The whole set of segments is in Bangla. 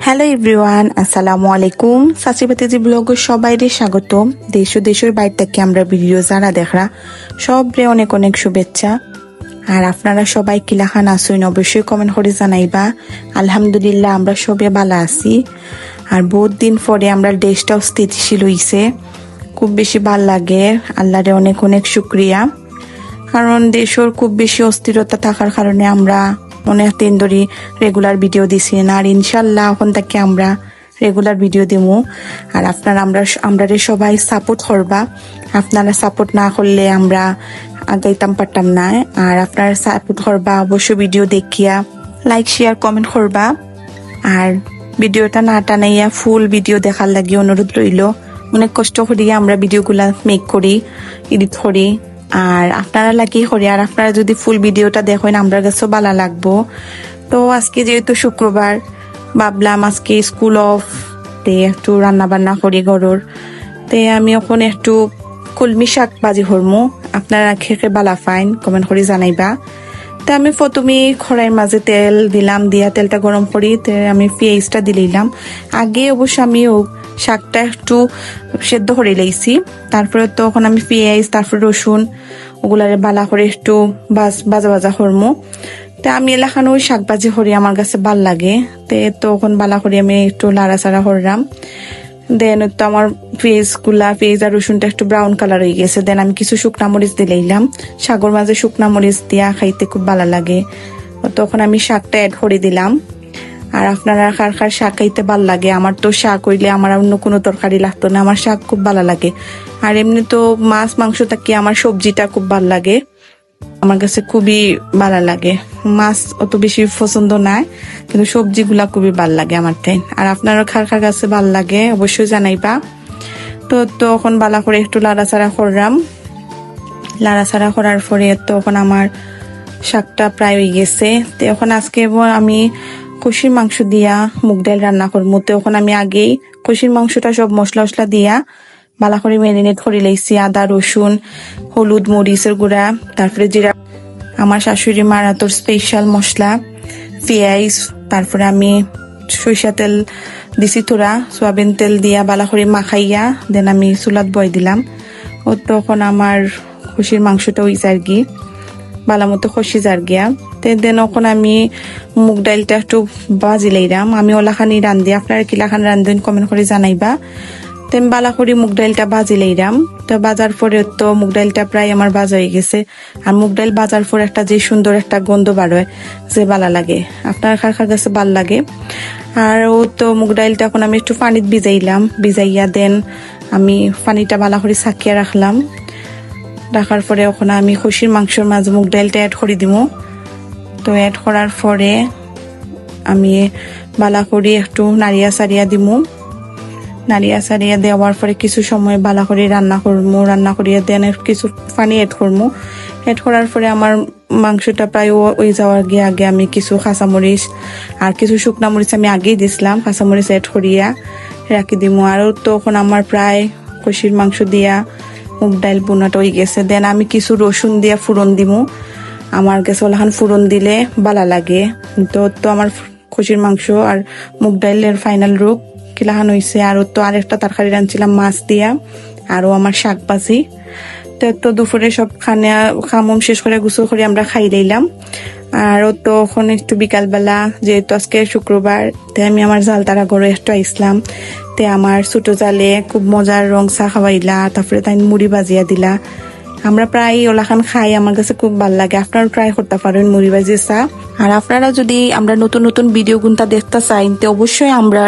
হ্যালো এভরিওয়ান, আসসালামু আলাইকুম। সাচিবাতিজি ব্লগে সবাইরে স্বাগত। দেশ ও দেশের বাইরে থেকে আমরা ভিডিও যারা দেখরা সবরে অনেক অনেক শুভেচ্ছা। আর আপনারা সবাই কিলাখান আসুন অবশ্যই কমেন্ট করে জানাইবা। আলহামদুলিল্লাহ আমরা সবে ভালো আছি। আর বহুত দিন পরে আমরা দেশটাও স্থিতিশীল হইছে, খুব বেশি ভাল লাগে। আল্লাহরে অনেক অনেক শুক্রিয়া, কারণ দেশের খুব বেশি অস্থিরতা থাকার কারণে আমরা অনেক দিন ধরে রেগুলার ভিডিও দিছি না। আর ইনশাল্লাহ এখন থেকে আমরা রেগুলার ভিডিও দিমু। আর আপনারা আমরা সবাই সাপোর্ট করবা। আপনারা সাপোর্ট না করলে আমরা আগাইতাম পারতাম না। আর আপনারা সাপোর্ট করবা, অবশ্যই ভিডিও দেখিয়া লাইক শেয়ার কমেন্ট করবা। আর ভিডিওটা না টানাইয়া ফুল ভিডিও দেখার লাগে অনুরোধ রইল। অনেক কষ্ট করিয়া আমরা ভিডিওগুলা মেক করি, এডিট করি। আর আপনারা লাগি করি। আর আপনারা যদি ফুল ভিডিওটা দেখেন আমরা কাছেও ভালো লাগবো। তো আজকে যেহেতু শুক্রবার, ভাবলাম আজকে স্কুল অফ, তে একটু রান্না বান্না করি ঘরের। তে আমি এখন একটু কলমি শাক ভাজি করমু। আপনারা খেয়ে ভালো ফাইন কমেন্ট করে জানাইবা। তা আমি প্রথমে খড়াইয়ের মাঝে তেল দিলাম, দিয়া তেলটা গরম করি আমি পেঁয়াজটা দিলাম। আগে অবশ্য আমি শাকটা একটু সেদ্ধ করে লাইছি, তারপরে তখন আমি পেঁয়াজ তারপরে রসুন ওগুলারে বালা করে একটু ভাজা ভাজা করমু। তা আমি এলাকানো ওই শাক ভাজি করি, আমার কাছে ভাল লাগে। তখন বালা করে আমি একটু লাড়াচাড়া করলাম। দেন তো আমার পেঁয়াজ আর রসুনটা একটু ব্রাউন কালার হয়ে গেছে। দেন আমি কিছু শুকনা মরিচ দিলাম। শাকের মাঝে শুকনা মরিচ দিয়া খাইতে খুব ভালো লাগে। তখন আমি শাকটা অ্যাড করে দিলাম। আর আপনারা কার কার শাক খাইতে ভালো লাগে? আমার তো শাক হইলে আমার অন্য কোনো তরকারি লাগতো না, আমার শাক খুব ভালো লাগে। আর এমনি তো মাছ মাংস থাকি আমার সবজিটা খুব ভালো লাগে, আমার কাছে খুবই ভালো লাগে। মাছ অত বেশি পছন্দ নাই, কিন্তু সবজিগুলা খুবই ভালো লাগে আমার তাই। আর আপনারা কার কার কাছে ভালো লাগে অবশ্যই জানাইবা। তো তখন বালা করে একটু লাড়াচাড়া করলাম। লাড়াচাড়া করার পরে তখন আমার শাকটা প্রায় হয়ে গেছে। তো এখন আজকে আমি কষির মাংস দিয়া মুগ ডাল রান্না করবো। তো এখন আমি আগেই কষির মাংসটা সব মশলা দিয়া ভালো করে ম্যারিনেট করে লাইছি। আদা রসুন হলুদ মরিচের গুঁড়া, তারপরে জিরা, আমার শাশুড়ি মার তোর স্পেশাল মশলা, পেঁয়াজ, তারপরে আমি সরিষা তেল দিছি, থোড়া সোয়াবিন তেল দিয়া ভালো করে মাখাইয়া দেন আমি চুলাত বয় দিলাম। ও তখন আমার কষির মাংসটা ওই যার গি ভালো মতো খসি যার গিয়া। দেন এখন আমি মুগ ডালটা একটু বাজি লাইলাম। আমি ওলাখানি রান্ধি, আপনারা কি লাখান রান্ধেন কমেন্ট করে জানাইবা। তেম বালা করে মুগ ডালটা বাজি লাইলাম। তো বাজার পরে তো মুগ ডালটা প্রায় আমার বাজা হয়ে গেছে। আর মুগ ডাল বাজার পরে একটা যে সুন্দর একটা গন্ধ বার হয়, যে ভালো লাগে। আপনার কার কার কাছে ভাল লাগে? আর তো মুগ ডালটা এখন আমি একটু পানিতে ভিজাইয়া দেন আমি পানিটা ভালো করে ছাকিয়া রাখলাম। রাখার পরে ওখানে আমি কষির মাংসের মাঝে মুগ ডালটা অ্যাড করে দিব। তো অ্যাড করার পরে আমি বালা করে একটু নাড়িয়া সারিয়া দিমু। নাড়িয়া সারিয়া দেওয়ার পরে কিছু সময় বালা করে রান্না করিয়া দেন কিছু পানি অ্যাড করবো। অ্যাড করার পরে আমার মাংসটা প্রায় ওই যাওয়ার গিয়ে আগে আমি কিছু কাঁচামরিচ আর কিছু শুকনা মরিচ আমি আগেই দিছিলাম, কাঁচামরিচ অ্যাড করিয়া রাখি দিমু। আর তখন আমার প্রায় কষির মাংস দিয়া মুগ ডাল বোনাটা হয়ে গেছে। দেন আমি কিছু রসুন দিয়া ফুরন দিমু। আমার কাছে ওলাখান ফুরন দিলে ভালো লাগে। তো আমার কষির মাংস আর মুগ ডালের ফাইনাল রূপ কিলাহান হয়েছে। আর তো আরেকটা তরকারি রাঁধছিলাম মাছ দিয়া, আরও আমার শাক ভাজি। তো দুপুরে সব খামুম শেষ করে গোসল করে আমরা খাই লইলাম। আর তো এখন একটু বিকালবেলা, যেহেতু আজকে শুক্রবার, তাই আমি আমার জালতারা ঘরে একটু আইসলাম। তে আমার ছোট জালে খুব মজার রং চা খাওয়াইলা, তারপরে তাই মুড়ি ভাজিয়া দিলা। আমরা প্রায় ওলাখান খাই, আমার কাছে খুব ভালো লাগে। আপনারা ট্রাই করতে পারেন মুড়ি ভাজি চা। আর আপনারা যদি আমরা নতুন নতুন ভিডিও গুনটা দেখতে চাই, তো অবশ্যই আমরা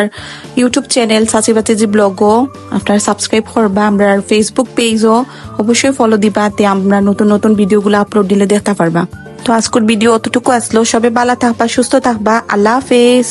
ইউটিউব চ্যানেল সাচিবাতিজি ব্লগও আপনারা সাবস্ক্রাইব করবা। আমরা ফেসবুক পেজও অবশ্যই ফলো দিবা, তে আমরা নতুন নতুন ভিডিওগুলো আপলোড দিলে দেখতে পারবা। তো আজকের ভিডিও অতটুকু আসলো। সবে ভালো থাকবা, সুস্থ থাকবা। আল্লাহ হাফেজ।